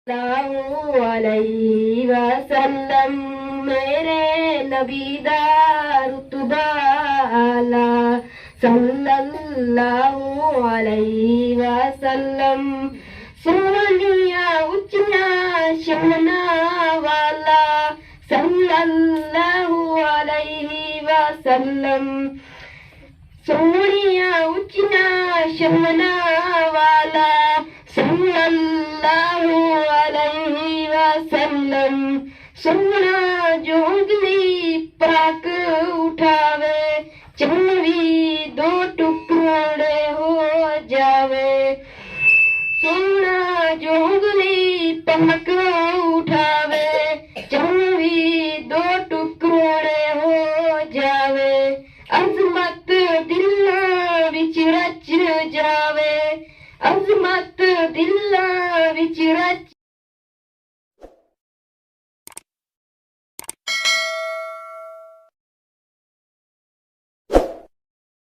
सल्लल्लाहु अलैहि वसल्लम मेरे नबी दा रुतबा आला सल्लल्लाहु अलैहि वसल्लम सोहनिया उच्चिया शमना वाला सल्लल्लाहु अलैहि वसल्लम सोहनिया उच्चिया शमना वाला सल्लल्लाहु अलैहि वसल्लम सोना जोगली पराक उठावे चमवी दो टुकड़े हो जावे सोना जोगली पराक